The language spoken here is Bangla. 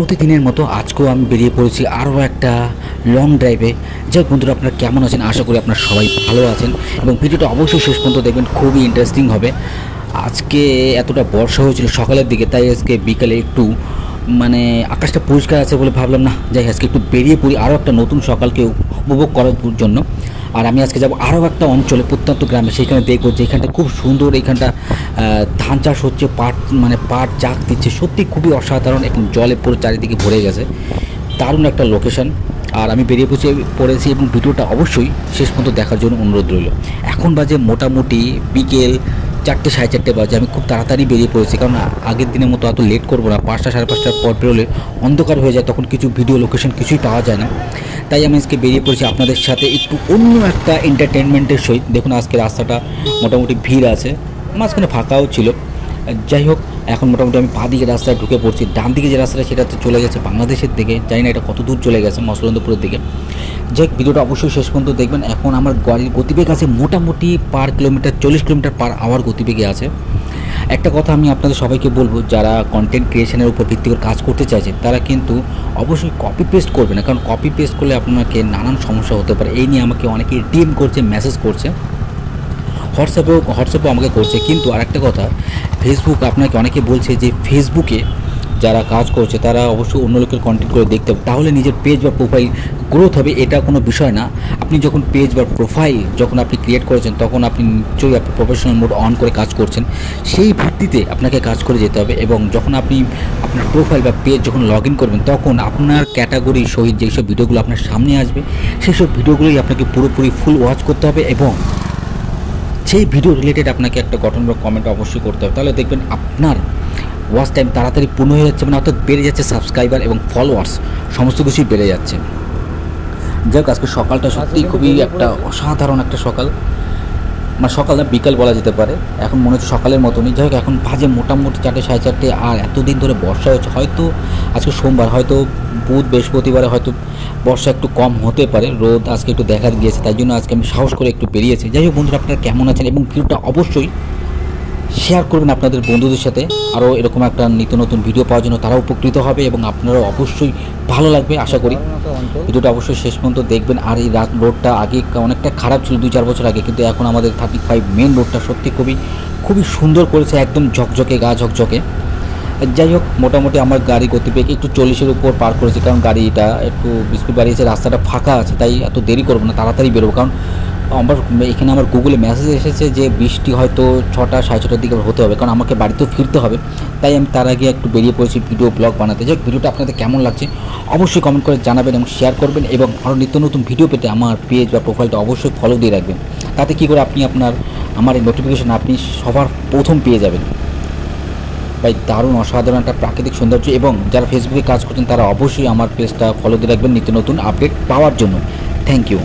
প্রতিদিনের মতো আজকেও আমি বেরিয়ে পড়েছি আরও একটা লং ড্রাইভে। যাই বন্ধুরা, আপনারা কেমন আছেন? আশা করি আপনারা সবাই ভালো আছেন এবং ভিডিওটা অবশ্যই শেষ পর্যন্ত দেখবেন, খুবই ইন্টারেস্টিং হবে। আজকে এতটা বর্ষা হয়েছিল সকালের দিকে, তাই আজকে বিকালে একটু আকাশটা পরিষ্কার আছে বলে ভাবলাম না যাই আজকে একটু বেরিয়ে পড়ি আরও একটা নতুন সকালকে উপভোগ করার জন্য। আর আমি আজকে যাব আরও একটা অঞ্চলে, প্রত্যন্ত গ্রামে। সেইখানে দেখবো যে এখানটা খুব সুন্দর, এখানটা ধান চাষ হচ্ছে, পাট জাগ দিচ্ছে, সত্যি খুবই অসাধারণ এবং জলে পুরো চারিদিকে ভরে গেছে। দারুণ একটা লোকেশন। আর আমি বেরিয়ে পড়েছি এবং ভিডিওটা অবশ্যই শেষ পর্যন্ত দেখার জন্য অনুরোধ রইল। এখন বাজে মোটামুটি বিকেল 4টে 4:30 বাজে। আমি খুব তাড়াতাড়ি বেরিয়ে পড়েছি, কারণ আগের দিনের মতো এত লেট করবো না। 5টা 5:30টার পর বেরোলে অন্ধকার হয়ে যায়, তখন কিছু ভিডিও লোকেশন কিছুই পাওয়া যায় না। তাই আমি আজকে বেরিয়ে পড়েছি আপনাদের সাথে একটু অন্য একটা এন্টারটেনমেন্টের সহিত। দেখুন আজকে রাস্তাটা মোটামুটি ভিড় আছে, মাঝখানে ফাঁকাও ছিল। যাই হোক, এখন মোটামুটি আমি বাঁ দিকে রাস্তায় ঢুকে পড়ছি। ডান দিকে যে রাস্তাটা সেটা চলে গেছে বাংলাদেশের দিকে, জানি না এটা কত দূর চলে গেছে, মসলন্দপুরের দিকে। যাই হোক, ভিডিওটা অবশ্যই শেষ পর্যন্ত দেখবেন। এখন আমার গাড়ির গতিবেগ আছে মোটামুটি per kilometre 40 kilometre per hour গতিবেগে আছে। একটা কথা আমি আপনাদের সবাইকে বলবো, যারা কন্টেন্ট ক্রিয়েশনের উপর ভিত্তি করে কাজ করতে চাইছে তারা কিন্তু অবশ্যই কপি পেস্ট করবে না, কারণ কপি পেস্ট করলে আপনাকে নানান সমস্যা হতে পারে। এই নিয়ে আমাকে অনেকে ডিএম করছে, মেসেজ করছে, হোয়াটসঅ্যাপেও আমাকে করছে। কিন্তু আরেকটা কথা, ফেসবুক আপনাকে অনেকে বলছে যে ফেসবুকে যারা কাজ করছে তারা অবশ্যই অন্য লোকের কন্টেন্ট করে দেখতে হবে, তাহলে নিজের পেজ বা প্রোফাইল গ্রোথ হবে। এটা কোনো বিষয় না। আপনি যখন পেজ বা প্রোফাইল যখন আপনি ক্রিয়েট করেছেন, তখন আপনি নিশ্চয়ই আপনি প্রফেশনাল মোড অন করে কাজ করছেন। সেই ভিত্তিতে আপনাকে কাজ করে যেতে হবে। এবং যখন আপনি আপনার প্রোফাইল বা পেজ যখন লগ ইন করবেন, তখন আপনার ক্যাটাগরির সহিত যেসব ভিডিওগুলো আপনার সামনে আসবে, সেই সব ভিডিওগুলোই আপনাকে পুরোপুরি ফুল ওয়াচ করতে হবে এবং সেই ভিডিও রিলেটেড আপনাকে একটা গঠনমূলক কমেন্ট অবশ্যই করতে হবে। তাহলে দেখবেন আপনার ওয়াচ টাইম তাড়াতাড়ি পূর্ণ হয়ে যাচ্ছে, অর্থাৎ বেড়ে যাচ্ছে সাবস্ক্রাইবার এবং ফলোয়ার্স, সমস্ত কিছুই বেড়ে যাচ্ছে। যাই হোক, আজকে সকালটা সত্যিই খুবই একটা অসাধারণ একটা সকাল, সকাল না বিকাল বলা যেতে পারে। এখন মনে হচ্ছে সকালের মতনই। যাই হোক, এখন বাজে মোটামুটি 4টে 4:30। আর এতদিন ধরে বর্ষা হচ্ছে, হয়তো আজকে সোমবার, হয়তো বুধ বৃহস্পতিবারে হয়তো বর্ষা একটু কম হতে পারে, রোদ আজকে একটু দেখা গিয়েছে, তাই জন্য আজকে আমি সাহস করে একটু বেরিয়েছি। যাই হোক বন্ধুরা, আপনারা কেমন আছেন এবং ভিডিওটা অবশ্যই শেয়ার করবেন আপনাদের বন্ধুদের সাথে। আরও এরকম একটা নিত্য নতুন ভিডিও পাওয়ার জন্য তারা উপকৃত হবে এবং আপনারাও অবশ্যই ভালো লাগবে আশা করি। ভিডিওটা অবশ্যই শেষ পর্যন্ত দেখবেন। আর এই রোডটা আগে অনেকটা খারাপ ছিল 2-4 বছর আগে, কিন্তু এখন আমাদের 35 মেন রোডটা সত্যি খুবই সুন্দর করেছে, একদম ঝকঝকে, গা ঝকঝকে। যাই হোক, মোটামুটি আমার গাড়ি গতিবেগ একটু 40-এর উপর পার করেছি, কারণ গাড়িটা একটু স্পিড বাড়িয়েছে, রাস্তাটা ফাঁকা আছে, তাই এত দেরি করবো না, তাড়াতাড়ি বেরোবো। কারণ এখানে আমার গুগলে মেসেজ এসেছে যে বৃষ্টি হয়তো 6টা 6:30 দিকে হতে হবে, কারণ আমাকে বাড়িতেও ফিরতে হবে। তাই আমি তার আগে একটু বেরিয়ে পড়েছি ভিডিও ব্লগ বানাতে। যাই হোক, ভিডিওটা আপনাদের কেমন লাগছে অবশ্যই কমেন্ট করে জানাবেন এবং শেয়ার করবেন। এবং আরও নিত্য নতুন ভিডিও পেতে আমার পেজ বা প্রোফাইলটা অবশ্যই ফলো দিয়ে রাখবেন। তাতে কী করে আপনি আমার এই নোটিফিকেশান আপনি সবার প্রথম পেয়ে যাবেন। ভাই, দারুণ অসাধারণ একটা প্রাকৃতিক সৌন্দর্য। এবং যারা ফেসবুকে কাজ করছেন তারা অবশ্যই আমার পেজটা ফলো দিয়ে রাখবেন নিত্য নতুন আপডেট পাওয়ার জন্য। Thank you.